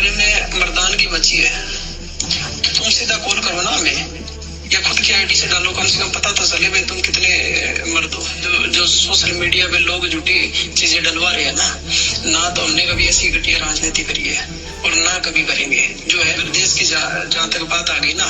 तुम्हारे में मर्दानगी बची है तो तुम सीधा कॉल करो ना हमें, या खुद की आईडी से डालो, कम से कम पता तो चले भाई तुम कितने मर्द हो। जो सोशल मीडिया पे लोग झूठी चीजें डलवा रहे हैं ना तो हमने कभी ऐसी घटिया राजनीति करी है और ना कभी करेंगे। जो है अगर देश की जहाँ तक बात आ गई ना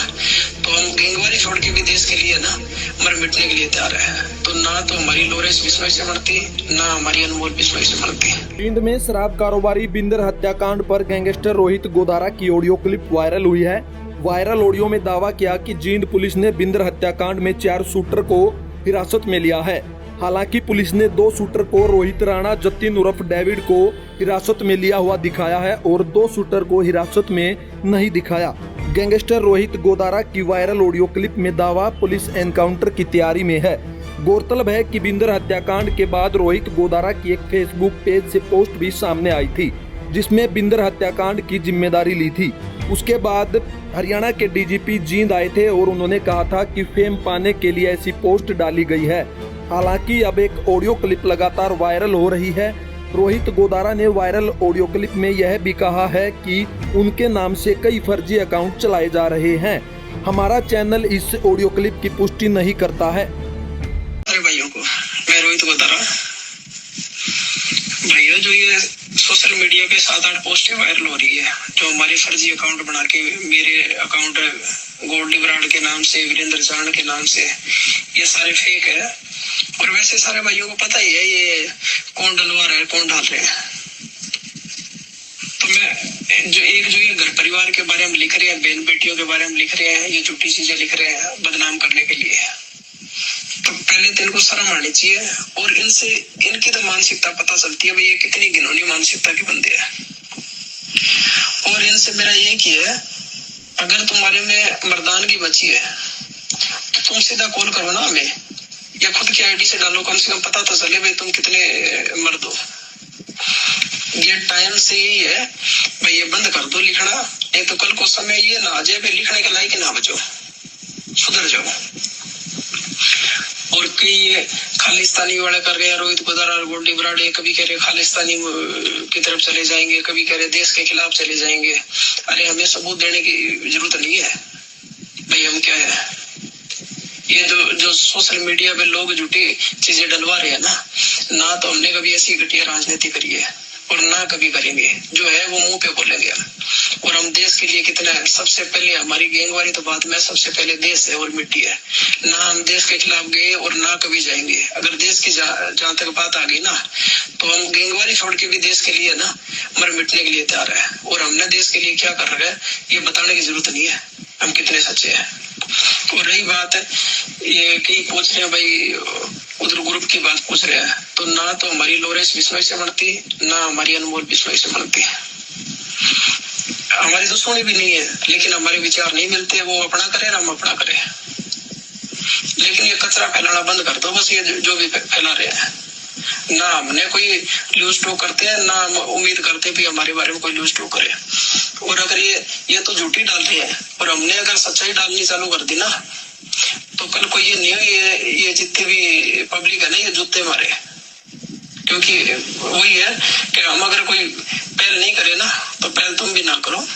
तो हम गैंगवारी छोड़ के भी देश के लिए ना मर मिटने के लिए तैयार है। तो ना तो हमारी लोरेंस बिश्नोई से बढ़ती, ना हमारी अनमोल बिश्नोई से बढ़ती। जींद में शराब कारोबारी बिंदर हत्याकांड पर गैंगस्टर रोहित गोदारा की ऑडियो क्लिप वायरल हुई है। वायरल ऑडियो में दावा किया कि जींद पुलिस ने बिंदर हत्याकांड में 4 शूटर को हिरासत में लिया है। हालांकि पुलिस ने 2 शूटर को रोहित राणा जतिन उर्फ डेविड को हिरासत में लिया हुआ दिखाया है और 2 शूटर को हिरासत में नहीं दिखाया। गैंगस्टर रोहित गोदारा की वायरल ऑडियो क्लिप में दावा पुलिस एनकाउंटर की तैयारी में है। गौरतलब है कि बिंदर हत्याकांड के बाद रोहित गोदारा की एक फेसबुक पेज से पोस्ट भी सामने आई थी जिसमें बिंदर हत्याकांड की जिम्मेदारी ली थी। उसके बाद हरियाणा के डीजीपी जींद आए थे और उन्होंने कहा था कि फेम पाने के लिए ऐसी पोस्ट डाली गई है। हालांकि अब एक ऑडियो क्लिप लगातार वायरल हो रही है। रोहित गोदारा ने वायरल ऑडियो क्लिप में यह भी कहा है कि उनके नाम से कई फर्जी अकाउंट चलाए जा रहे हैं। हमारा चैनल इस ऑडियो क्लिप की पुष्टि नहीं करता है। अरे भाइयों को मैं रोहित गोदारा, भैया जो ये सोशल मीडिया पे 7-8 पोस्टें वायरल हो रही है जो हमारे फर्जी अकाउंट बना के, मेरे अकाउंट गोल्डी ब्रांड के नाम से, वीरेंद्र चांद के नाम से, ये सारे फेक है। और वैसे सारे भाइयों को पता ही है ये कौन डलवा रहा है, कौन डाल रहे हैं। तो मैं जो ये घर परिवार के बारे में लिख रहे हैं, बहन बेटियों के बारे में लिख रहे हैं, ये झूठी चीजें लिख रहे हैं बदनाम करने के लिए, तो पहले तो इनको शर्म आनी चाहिए। और इनकी तो मानसिकता पता चलती है भाई ये कितनी घिनौनी मानसिकता के बंदे हैं। और इनसे मेरा ये की है, अगर तुम्हारे में मर्दानगी बची है तो तुम सीधा कॉल करो ना हमें, या खुद की आईडी से डालो, कम से कम पता तो चले भाई तुम कितने मर्द हो। ये टाइम से ही है भाई, ये बंद कर दो लिखना, नहीं तो कल को समय ये ना आ जाए भाई लिखने के लायक ना बचो, सुधर जाओ। और कई ये खालिस्तानी वाले कर रहे हैं, रोहित गोदारा और गोल्डी ब्रांड, कभी कह रहे खालिस्तानी की तरफ चले जाएंगे, कभी कह रहे देश के खिलाफ चले जाएंगे। अरे हमें सबूत देने की जरूरत नहीं है भाई, हम क्या है। ये जो सोशल मीडिया पे लोग झूठी चीजें डलवा रहे हैं ना तो हमने कभी ऐसी घटिया राजनीति करी है और ना कभी करेंगे। जो है वो मुंह पे बोलेंगे हम। और हम देश के लिए कितना है, सबसे पहले हमारी गैंगवारी तो बात में सबसे पहले देश है और मिट्टी है ना। हम देश के खिलाफ गए और ना कभी जाएंगे। अगर देश की जहाँ तक बात आ गई ना तो हम गैंगवारी छोड़ के भी देश के लिए ना मर मिटने के लिए तैयार है। और हमने देश के लिए क्या कर रहे हैं ये बताने की जरूरत नहीं है हम कितने सच्चे हैं। और रही बात है ये कई पूछ रहे हैं भाई, उधर ग्रुप की बात पूछ रहे हैं, तो ना तो हमारी लोरेंस बिश्नोई से बनती, ना हमारी अनमोल बिश्नोई से बनती। हमारी दुश्मनी भी नहीं है, लेकिन हमारे विचार नहीं मिलते, वो अपना करे ना हम अपना करें। लेकिन ये कचरा फैलाना बंद कर दो बस, ये जो भी फैला रहे हैं। ना हमने कोई न्यूज टॉक करते हैं, ना हम उम्मीद करते भी हमारे बारे में कोई न्यूज टॉक करे। और अगर ये तो झूठी डाल रही है और हमने अगर सच्चाई डालनी चालू कर दी ना तो कल को ये नहीं ये जितने भी पब्लिक है ना ये जूते मारे। क्योंकि वही है कि हम अगर कोई पहल नहीं करे ना तो पहल तुम भी ना करो।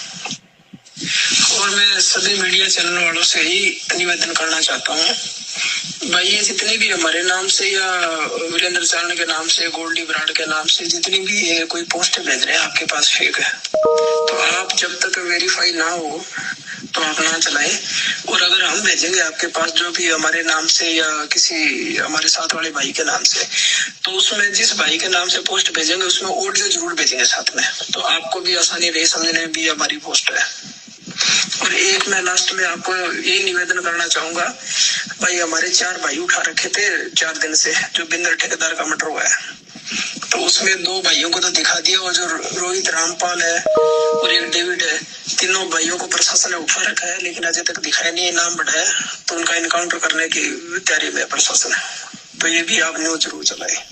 और मैं सभी मीडिया चैनल वालों से ही निवेदन करना चाहता हूँ भाई, ये जितने भी हमारे नाम से या वीरेंद्र चांद के नाम से, गोल्डी ब्रांड के नाम से जितनी भी ये कोई पोस्ट भेज रहे हैं आपके पास फेक है, तो आप जब तक वेरीफाई ना हो तो आप ना चलाएं। और अगर हम भेजेंगे आपके पास जो भी हमारे नाम से या किसी हमारे साथ वाले भाई के नाम से, तो उसमें जिस भाई के नाम से पोस्ट भेजेंगे उसमें ऑडियो जरूर भेजेंगे साथ में, तो आपको भी आसानी रहे समझने भी हमारी पोस्ट है। और एक मैं लास्ट में आपको यही निवेदन करना चाहूंगा भाई, हमारे 4 भाई उठा रखे थे 4 दिन से, जो बिंदर ठेकेदार का मर्डर हुआ है, तो उसमें 2 भाइयों को तो दिखा दिया, और जो रोहित रामपाल है और एक डेविड है, तीनों भाइयों को प्रशासन ने उठा रखा है, लेकिन अजय तक दिखाया नहीं, नाम बढ़ाया, तो उनका इनकाउंटर करने की तैयारी में प्रशासन है। तो ये भी आप न्यूज जरूर चलाए।